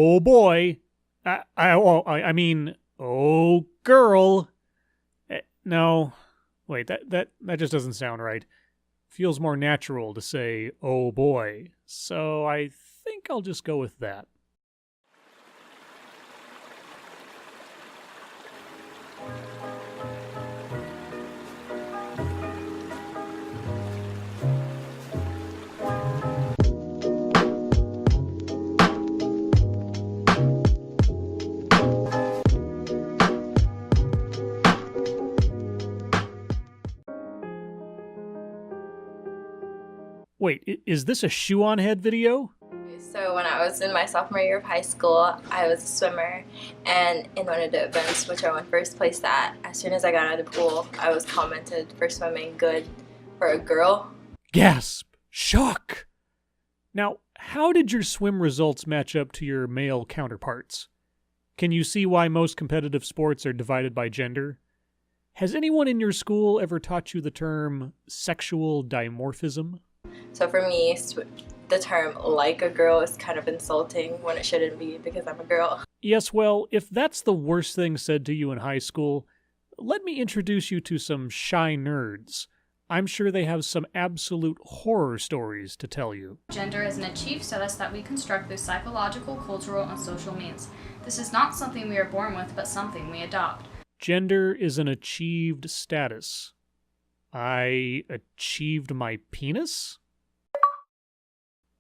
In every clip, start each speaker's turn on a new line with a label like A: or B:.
A: oh boy. I mean, oh girl. No, wait, that just doesn't sound right. Feels more natural to say, oh boy. So I think I'll just go with that. Wait, is this a shoe-on head video?
B: So when I was in my sophomore year of high school, I was a swimmer, and in one of the events which I won first place at, as soon as I got out of the pool, I was commented for swimming good for a girl.
A: Gasp! Shock! Now, how did your swim results match up to your male counterparts? Can you see why most competitive sports are divided by gender? Has anyone in your school ever taught you the term sexual dimorphism?
B: So for me, the term like a girl is kind of insulting when it shouldn't be because I'm a girl.
A: Yes, well, if that's the worst thing said to you in high school, let me introduce you to some shy nerds. I'm sure they have some absolute horror stories to tell you.
C: Gender is an achieved status that we construct through psychological, cultural, and social means. This is not something we are born with, but something we adopt.
A: Gender is an achieved status. I achieved my penis?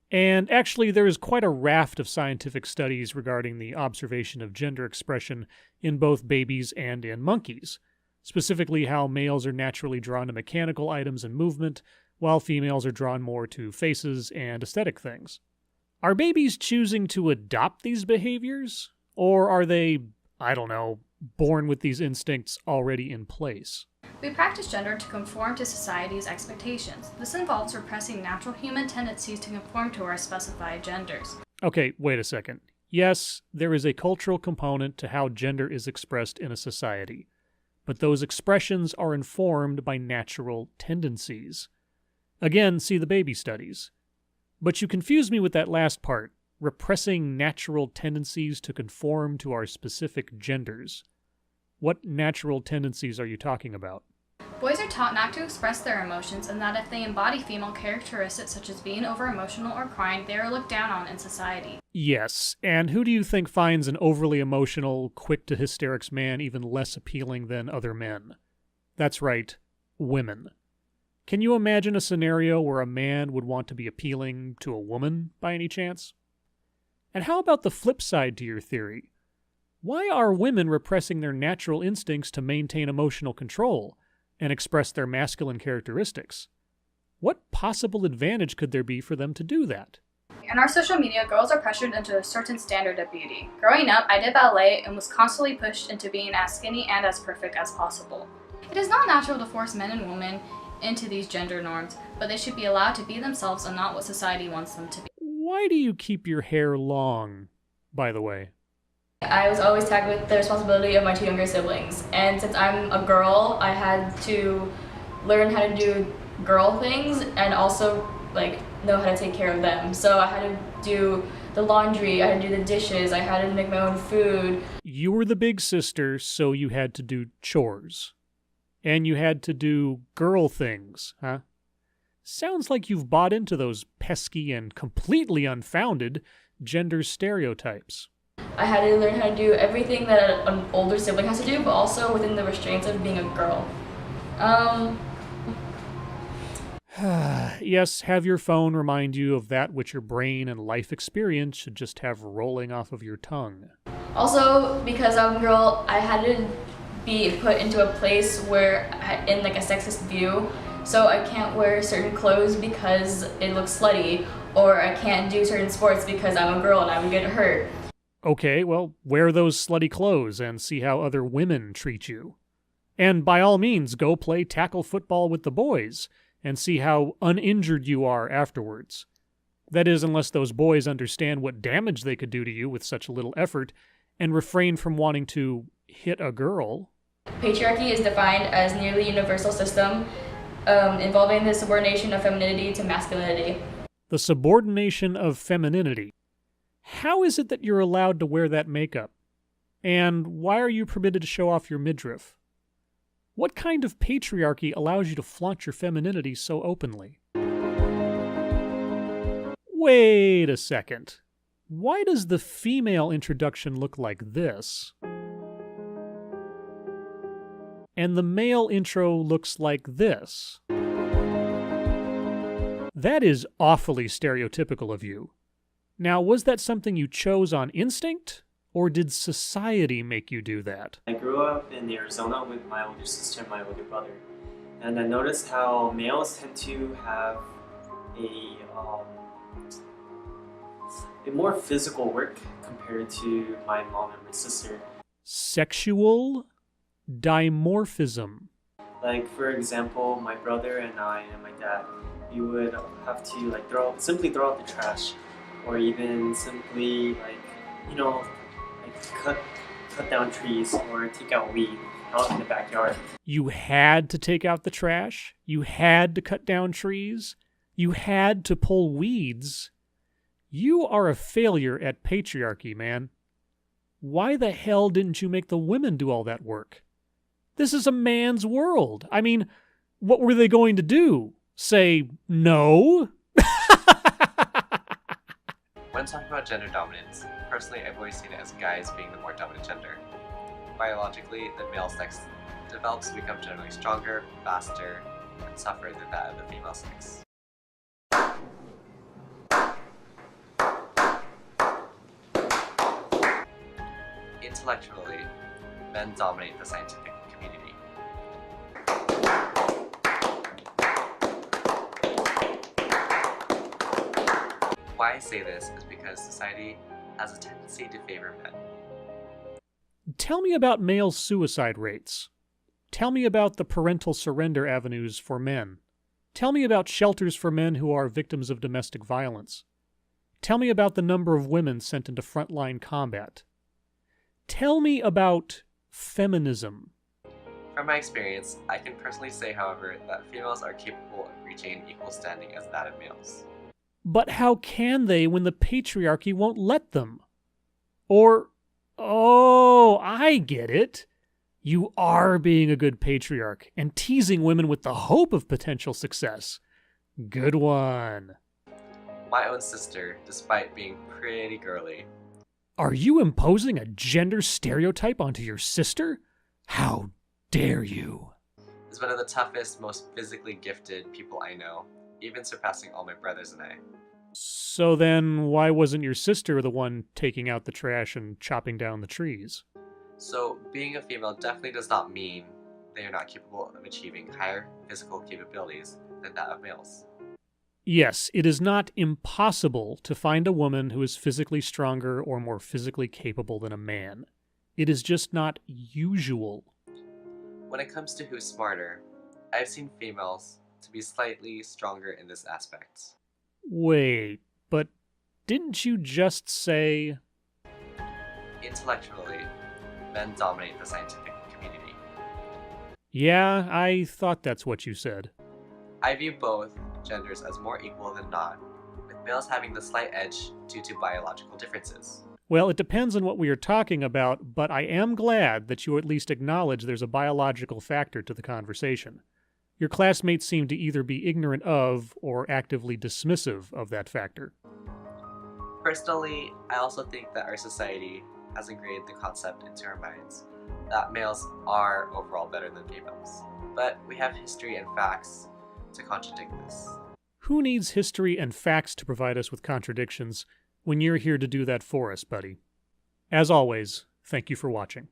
A: And actually, there is quite a raft of scientific studies regarding the observation of gender expression in both babies and in monkeys, specifically how males are naturally drawn to mechanical items and movement, while females are drawn more to faces and aesthetic things. Are babies choosing to adopt these behaviors? Or are they, I don't know, born with these instincts already in place?
C: We practice gender to conform to society's expectations. This involves repressing natural human tendencies to conform to our specified genders.
A: Okay, wait a second. Yes, there is a cultural component to how gender is expressed in a society, but those expressions are informed by natural tendencies. Again, see the baby studies. But you confuse me with that last part, repressing natural tendencies to conform to our specific genders. What natural tendencies are you talking about?
C: Boys are taught not to express their emotions, and that if they embody female characteristics such as being over-emotional or crying, they are looked down on in society.
A: Yes, and who do you think finds an overly emotional, quick-to-hysterics man even less appealing than other men? That's right, women. Can you imagine a scenario where a man would want to be appealing to a woman, by any chance? And how about the flip side to your theory? Why are women repressing their natural instincts to maintain emotional control and express their masculine characteristics? What possible advantage could there be for them to do that?
C: In our social media, girls are pressured into a certain standard of beauty. Growing up, I did ballet and was constantly pushed into being as skinny and as perfect as possible. It is not natural to force men and women into these gender norms, but they should be allowed to be themselves and not what society wants them to be.
A: Why do you keep your hair long, by the way?
D: I was always tagged with the responsibility of my two younger siblings, and since I'm a girl, I had to learn how to do girl things and also know how to take care of them. So I had to do the laundry, I had to do the dishes, I had to make my own food.
A: You were the big sister, so you had to do chores. And you had to do girl things, huh? Sounds like you've bought into those pesky and completely unfounded gender stereotypes.
D: I had to learn how to do everything that an older sibling has to do, but also within the restraints of being a girl.
A: Yes, have your phone remind you of that which your brain and life experience should just have rolling off of your tongue.
D: Also, because I'm a girl, I had to be put into a place where, in a sexist view, so I can't wear certain clothes because it looks slutty, or I can't do certain sports because I'm a girl and I would get hurt.
A: Okay, well, wear those slutty clothes and see how other women treat you. And by all means, go play tackle football with the boys and see how uninjured you are afterwards. That is, unless those boys understand what damage they could do to you with such little effort and refrain from wanting to hit a girl.
D: Patriarchy is defined as a nearly universal system involving the subordination of femininity to masculinity.
A: The subordination of femininity. How is it that you're allowed to wear that makeup? And why are you permitted to show off your midriff? What kind of patriarchy allows you to flaunt your femininity so openly? Wait a second. Why does the female introduction look like this? And the male intro looks like this? That is awfully stereotypical of you. Now, was that something you chose on instinct, or did society make you do that?
E: I grew up in Arizona with my older sister and my older brother, and I noticed how males tend to have a more physical work compared to my mom and my sister.
A: Sexual dimorphism.
E: Like, for example, my brother and I and my dad, we would have to simply throw out the trash, or even simply cut down trees or take out weed out in the backyard.
A: You had to take out the trash? You had to cut down trees? You had to pull weeds? You are a failure at patriarchy, man. Why the hell didn't you make the women do all that work? This is a man's world. I mean, what were they going to do? Say no?
F: When talking about gender dominance, personally I've always seen it as guys being the more dominant gender. Biologically, the male sex develops to become generally stronger, faster, and tougher than that of the female sex. Intellectually, men dominate the scientific community. Why I say this is because society has a tendency to favor men.
A: Tell me about male suicide rates. Tell me about the parental surrender avenues for men. Tell me about shelters for men who are victims of domestic violence. Tell me about the number of women sent into frontline combat. Tell me about feminism.
F: From my experience, I can personally say, however, that females are capable of reaching an equal standing as that of males.
A: But how can they when the patriarchy won't let them? Or, oh, I get it. You are being a good patriarch and teasing women with the hope of potential success. Good one.
F: My own sister, despite being pretty girly.
A: Are you imposing a gender stereotype onto your sister? How dare you?
F: Is one of the toughest, most physically gifted people I know, even surpassing all my brothers and I.
A: So then why wasn't your sister the one taking out the trash and chopping down the trees?
F: So being a female definitely does not mean they are not capable of achieving higher physical capabilities than that of males.
A: Yes, it is not impossible to find a woman who is physically stronger or more physically capable than a man. It is just not usual.
F: When it comes to who's smarter, I've seen females to be slightly stronger in this aspect.
A: Wait, but didn't you just say...
F: Intellectually, men dominate the scientific community.
A: Yeah, I thought that's what you said.
F: I view both genders as more equal than not, with males having the slight edge due to biological differences.
A: Well, it depends on what we are talking about, but I am glad that you at least acknowledge there's a biological factor to the conversation. Your classmates seem to either be ignorant of or actively dismissive of that factor.
F: Personally, I also think that our society has ingrained the concept into our minds that males are overall better than females. But we have history and facts to contradict this.
A: Who needs history and facts to provide us with contradictions when you're here to do that for us, buddy? As always, thank you for watching.